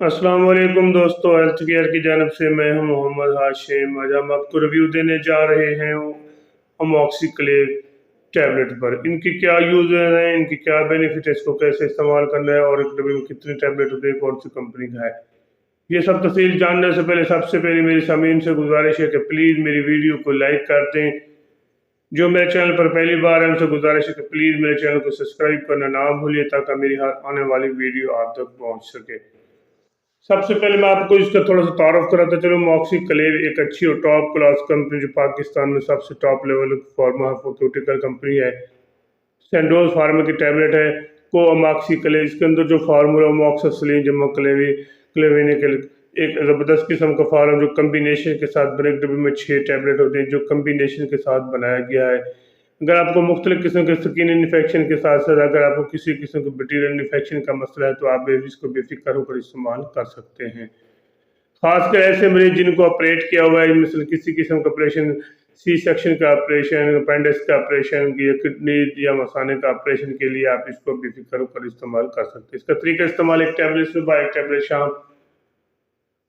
अस्सलाम वालेकुम दोस्तों, हेल्थ केयर की जानब से मैं हूं मोहम्मद हाशिम। आज हम आपको रिव्यू देने जा रहे हैं अमॉक्सिक्लेव टैबलेट पर। इनकी क्या यूज़ हैं, इनकी क्या बेनिफिट है, इसको कैसे इस्तेमाल करना है और एक डब्बे में कितनी टैबलेट होती है, कौन सी कंपनी का है, ये सब तफसील जानने से पहले सबसे पहले मेरी सामीन से गुजारिश है कि प्लीज़ मेरी वीडियो को लाइक कर दें। जो मेरे चैनल पर पहली बार है उनसे गुजारिश है कि प्लीज़ मेरे चैनल को सब्सक्राइब करना ना भूलिए ताकि मेरी हर आने वाली वीडियो आप तक पहुँच सके। सबसे पहले मैं आपको इसका थोड़ा सा तारुफ कराता चलो। मॉक्सिक्लेव एक अच्छी और टॉप क्लास कंपनी जो पाकिस्तान में सबसे टॉप लेवल फार्मास्यूटिकल कंपनी है। सेंडोज फार्मा की टैबलेट है को अमॉक्सिक्लेव। इसके अंदर जो फार्मूला अमॉक्सिसिलिन जमा क्लेविनिकल एक ज़बरदस्त किस्म का फार्म जो कम्बिनेशन के साथ बने डब्बे में 6 टैबलेट होते हैं जो कम्बिनेशन के साथ बनाया गया है। अगर आपको मुख्तलिफ किस्म के स्किन इन्फेक्शन के साथ साथ अगर आपको किसी किस्म के बैक्टीरियल इन्फेक्शन का मसला है तो आप इसको बेफिक्र होकर इस्तेमाल कर सकते हैं। खासकर ऐसे मरीज जिनको ऑपरेट किया हुआ है, मिसल किसी किस्म का ऑपरेशन, सी सेक्शन का ऑपरेशन, अपेंडिक्स का ऑपरेशन या किडनी या मसाने का ऑपरेशन के लिए आप इसको बेफिक्र होकर इस्तेमाल कर सकते हैं। इसका तरीका इस्तेमाल एक टैबलेट सुबह, एक टैबलेट शाम,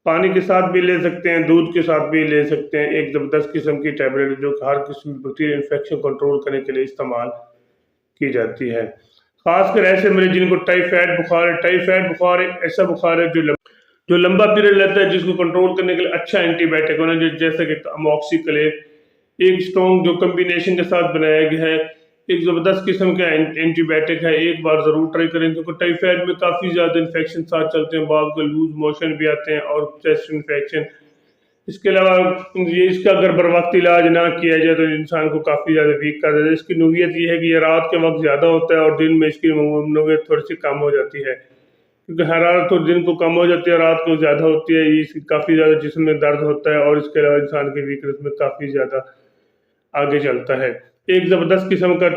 पानी के साथ भी ले सकते हैं, दूध के साथ भी ले सकते हैं। एक ज़बरदस्त किस्म की टैबलेट जो हर किस्म की बैक्टीरियल इन्फेक्शन कंट्रोल करने के लिए इस्तेमाल की जाती है। खासकर ऐसे मरीज जिनको टाइफाइड बुखार है। टाइफाइड बुखार एक ऐसा बुखार है जो लंबा पीरियड लेता है, जिसको कंट्रोल करने के लिए अच्छा एंटीबायोटिक होना चाहिए, जैसे कि अमॉक्सिक्लेव एक स्ट्रॉन्ग जो कम्बिनेशन के साथ बनाया गया है, एक ज़बरदस्त किस्म का एंटीबायोटिक है। एक बार ज़रूर ट्राई करें क्योंकि टाइफाइड में काफ़ी ज़्यादा इन्फेक्शन साथ चलते हैं, बाद को लूज मोशन भी आते हैं और चेस्ट इन्फेक्शन। इसके अलावा ये इसका अगर बर वक्त इलाज ना किया जाए तो इंसान को काफ़ी ज़्यादा वीक कर देता है। इसकी नोयत ये है कि ये रात के वक्त ज़्यादा होता है और दिन में इसकी नोयत थोड़ी सी कम हो जाती है, क्योंकि हरारत तो दिन को कम हो जाती है, रात को ज़्यादा होती है। इसकी काफ़ी ज़्यादा जिस्म में दर्द होता है और इसके अलावा इंसान की वीकनेस में काफ़ी ज़्यादा आगे चलता है। एक ज़बरदस्त किस्म का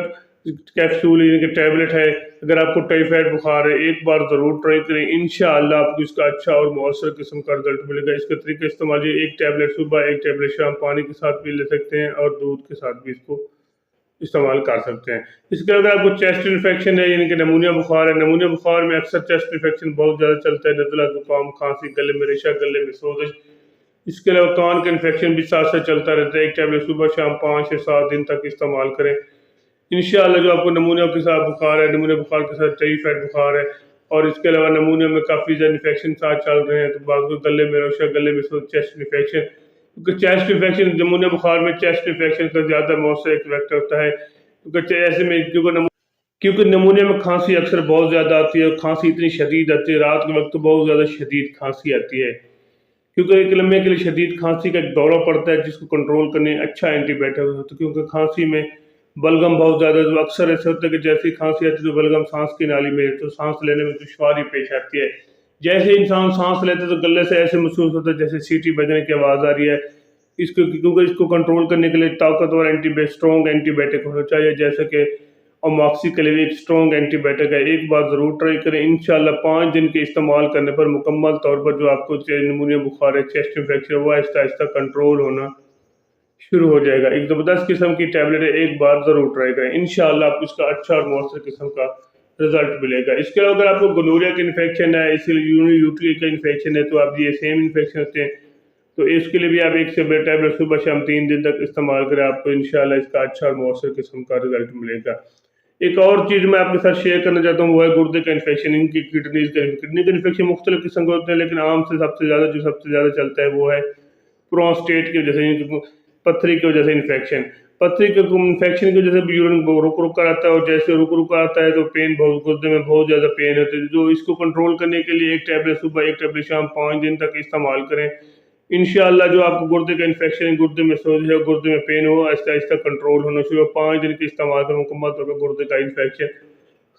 कैप्सूल यानी कि टैबलेट है। अगर आपको टाइफाइड बुखार है एक बार ज़रूर ट्राई करें, इंशाअल्लाह आपको इसका अच्छा और मौसर किस्म का रिजल्ट मिलेगा। इसका तरीका इस्तेमाल ये एक टैबलेट सुबह, एक टैबलेट शाम, पानी के साथ भी ले सकते हैं और दूध के साथ भी इसको इस्तेमाल कर सकते हैं। इसके अगर आपको चेस्ट इन्फेक्शन है यानी कि नमूनिया बुखार है, नमूनिया बुखार में अक्सर चेस्ट इन्फेक्शन बहुत ज़्यादा चलता है, नज़ला, जुकाम, खांसी, गले में रेशा, गले में सोजिश। इसके अलावा कान का इन्फेक्शन भी साथ साथ चलता रहता है। एक टैबलेट सुबह शाम 5 से 7 दिन तक इस्तेमाल करें, इंशाअल्लाह जो आपको नमूनिया के साथ बुखार है, नमूनिया बुखार के साथ टाइफाइड बुखार है और इसके अलावा नमूनिया में काफ़ी ज़्यादा इन्फेक्शन साथ चल रहे हैं तो बाद को गले में रेशा, गले में चेस्ट इन्फेक्शन, क्योंकि चेस्ट इन्फेक्शन नमूनिया बुखार में चेस्ट इन्फेक्शन का ज़्यादा मौसर एक फैक्टर होता है, क्योंकि ऐसे में क्योंकि नमूनिया में खांसी अक्सर बहुत ज़्यादा आती है और खांसी इतनी शदीद आती है, रात के वक्त तो बहुत ज़्यादा शदीद खांसी आती है, क्योंकि एक लम्बे के लिए शदीद खांसी का एक दौरा पड़ता है जिसको कंट्रोल करने अच्छा एंटीबायोटिक होता है। क्योंकि खांसी में बलगम बहुत ज़्यादा जो अक्सर ऐसे होता है कि जैसे ही खांसी आती है तो बलगम सांस की नाली में तो सांस लेने में दुश्वारी पेश आती है। जैसे इंसान सांस लेते तो गले से ऐसे महसूस होता है जैसे सीटी बजने की आवाज़ आ रही है। इसको क्योंकि इसको कंट्रोल करने के लिए ताकतवर स्ट्रॉन्ग एंटीबायोटिक होना चाहिए, जैसे कि अमॉक्सिक्लेव एक स्ट्रॉन्ग एंटीबायोटिक है। एक बार ज़रूर ट्राई करें, इंशाल्लाह 5 दिन के इस्तेमाल करने पर मुकम्मल तौर पर जो आपको नमूनिया बुखार है, चेस्ट इन्फेक्शन, वो आहिस्ता आहिस्ता कंट्रोल होना शुरू हो जाएगा। एक ज़बरदस्त किस्म की टैबलेट है, एक बार ज़रूर ट्राई करें, इंशाल्लाह आपको इसका अच्छा और मौसर किस्म का रिजल्ट मिलेगा। इसके अलावा अगर आपको गोनोरिया का इन्फेक्शन है, इसलिए यूट्री का इन्फेक्शन है, तो आप ये सेम इन्फेक्शन होते हैं तो इसके लिए भी आप एक से टैबलेट सुबह शाम 3 दिन तक इस्तेमाल करें, आपको इंशाल्लाह इसका अच्छा और मौसर किस्म का रिजल्ट मिलेगा। एक और चीज़ मैं आपके साथ शेयर करना चाहता हूँ, वो है गुर्दे का इन्फेक्शन। इनकी किडनी का इन्फेक्शन मुख्तलिफ किस्म के होते हैं, लेकिन आम से सबसे ज़्यादा चलता है वो है प्रोस्टेट की वजह से, पथरी की वजह से इन्फेक्शन। पथरी के इन्फेक्शन की वजह से यूरिन रुक रुक कर आता है और जैसे रुक रुक आता है तो पेन बहुत, गुर्दे में बहुत ज़्यादा पेन होती है। जो इसको कंट्रोल करने के लिए एक टैबलेट सुबह, एक टैबलेट शाम 5 दिन तक इस्तेमाल करें, इंशाअल्लाह जो आपको गुर्दे का इन्फेक्शन है, गुर्दे में सोज है, गुर्दे में पेन हो, आहिस्ता आहिस्ता कंट्रोल होना शुरू। 5 दिन के इस्तेमाल कर मुकम्मल तौर पर गुर्दे का इन्फेक्शन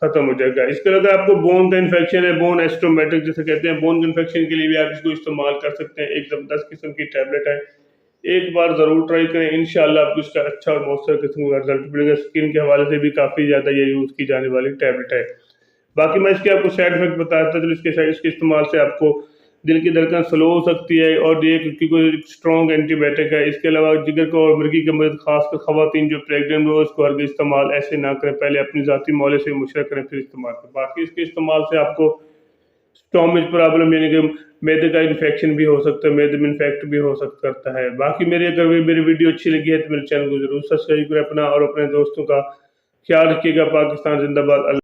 खत्म हो जाएगा। इसके अलावा आपको बोन का इन्फेक्शन है, बोन एस्ट्रोमेटिक जिसे कहते हैं, बोन इन्फेक्शन के लिए भी आप इसको इस्तेमाल कर सकते हैं। एक ज़बरदस्त किस्म की टैबलेट है, एक बार ज़रूर ट्राई करें, इंशाअल्लाह आपको इसका अच्छा और मौसर किस्म का रिजल्ट मिलेगा। स्किन के हवाले से भी काफ़ी ज़्यादा ये यूज़ की जाने वाली टैबलेट है। बाकी मैं इसके आपको साइड इफेक्ट बताता हूँ, इसके इस्तेमाल से आपको दिल की धड़कन स्लो हो सकती है और ये क्योंकि स्ट्रॉन्ग एंटीबायोटिक है। इसके अलावा जिगर को और मुर्गी की मदद, खासकर खवातीन जो प्रेगनेंट हो, इसको हर इस्तेमाल ऐसे ना करें, पहले अपनी ज़ाती मौले से मुशवरा करें फिर इस्तेमाल करें। बाकी इसके इस्तेमाल से आपको स्टोमेज प्रॉब्लम यानी कि मैदे का इन्फेक्शन भी हो सकता है, मैदे में इन्फेक्ट भी हो सकता है। बाकी अगर मेरी वीडियो अच्छी लगी है तो मेरे चैनल को जरूर सब्सक्राइब करें अपना और अपने दोस्तों का ख्याल रखिएगा। पाकिस्तान जिंदाबाद।